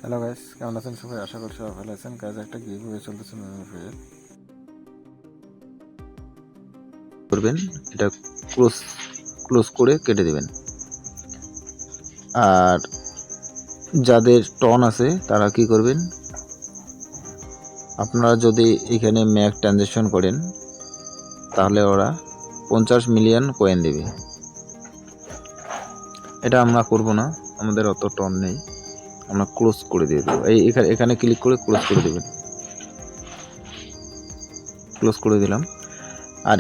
Hello guys, কেমন আছেন সবাই? আশা করি সবাই ভালো আছেন। কাজ একটা গিভওয়ে চলতেছে করবেন, এটা ক্লোজ ক্লোজ করে কেটে দেবেন। আর যাদের টন আছে তারা কি করবেন, আপনারা যদি এখানে ম্যাক ট্রানজ্যাকশন করেন তাহলে ওরা 50 মিলিয়ন কয়েন দেবে। এটা আমরা করব না, আমাদের অত টন নেই, আমরা ক্লোজ করে দিয়ে দেবো। এই এখানে ক্লিক করে ক্লোজ করে দেবেন। ক্লোজ করে দিলাম। আর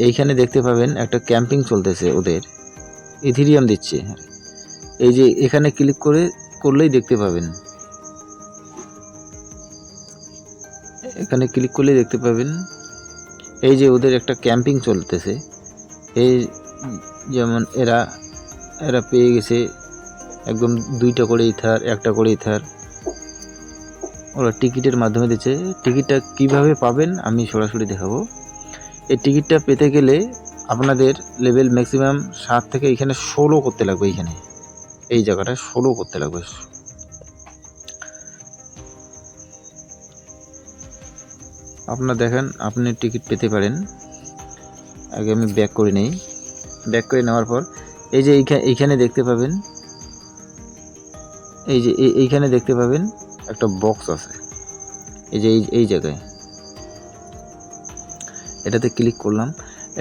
এইখানে দেখতে পাবেন একটা ক্যাম্পিং চলতেছে, ওদের ইথিরিয়াম দিচ্ছে। এই যে এখানে ক্লিক করলেই দেখতে পাবেন, এখানে ক্লিক করলেই দেখতে পাবেন এই যে ওদের একটা ক্যাম্পিং চলতেছে। এই যেমন এরা পেয়ে গেছে একদম 2টা করে ইথার, 1টা করে ইথার, ওরা টিকিটের মাধ্যমে দিচ্ছে। টিকিটটা কিভাবে পাবেন আমি সরাসরি দেখাবো। এই টিকিটটা পেতে গেলে আপনাদের লেভেল ম্যাক্সিমাম 7 থেকে এখানে 16 করতে লাগবে। এইখানে এই জায়গাটায় 16 করতে লাগবে। আপনারা দেখেন, আপনি টিকিট পেতে পারেন। আগে আমি ব্যাক করে নেই। ব্যাক করে নেওয়ার পর এই যে এইখানে দেখতে পাবেন, এই যে এইখানে দেখতে পাবেন একটা বক্স আছে। এই যে এই জায়গায় এটাতে ক্লিক করলাম।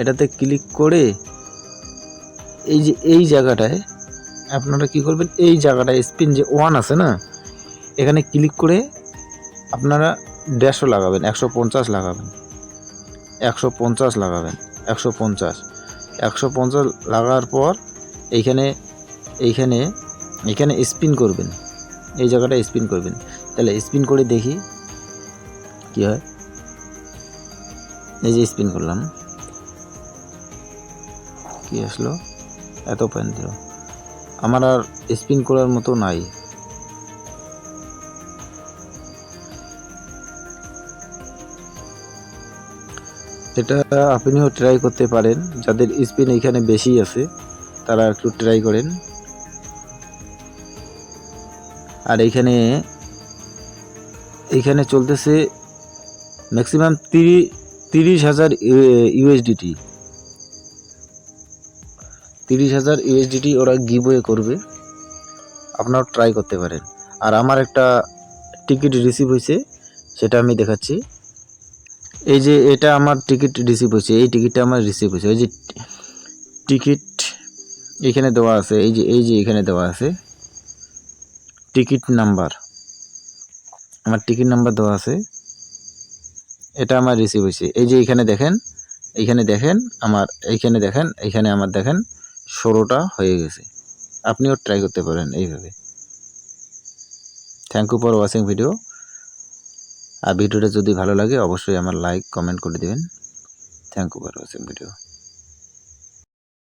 এটাতে ক্লিক করে এই যে এই জায়গাটায় আপনারা কি করবেন, এই জায়গাটায় স্পিন যে 1 আছে না, এখানে ক্লিক করে আপনারা 150 লাগাবেন, 150 লাগাবেন, 150 লাগাবেন, 150 লাগার পর এইখানে স্পিন করবেন। এই জায়গাটা স্পিন করবেন। তাহলে স্পিন করে দেখি কি হয়। এই যে স্পিন করলাম, কি আসলো, এত পয়েন্ট দিল। আমার আর স্পিন করার মতো নাই। এটা আপনিও ট্রাই করতে পারেন। যাদের স্পিন এখানে বেশি আছে তারা একটু ট্রাই করেন। আর এইখানে চলতেছে ম্যাক্সিমাম 30,000 ইউএসডিটি। 30,000 ইউএসডিটি ওরা গিভওয়ে করবে, আপনারাও ট্রাই করতে পারেন। আর আমার একটা টিকিট রিসিভ হয়েছে, সেটা আমি দেখাচ্ছি। এই যে এটা আমার টিকিট রিসিভ হয়েছে, এই টিকিটটা আমার রিসিভ হয়েছে। এই যে টিকিট এখানে দেওয়া আছে, এই যে এখানে দেওয়া আছে টিকিট নাম্বার, আমার টিকিট নাম্বার দেওয়া আছে। এটা আমার রিসিভ হয়েছে। এই যে এখানে দেখেন, আমার এইখানে আমার দেখেন 16টা হয়ে গেছে। আপনিও ট্রাই করতে পারেন এইভাবে। Thank you for watching video. আর ভিডিওটা যদি ভালো লাগে অবশ্যই আমার লাইক কমেন্ট করে দিবেন। Thank you for watching video.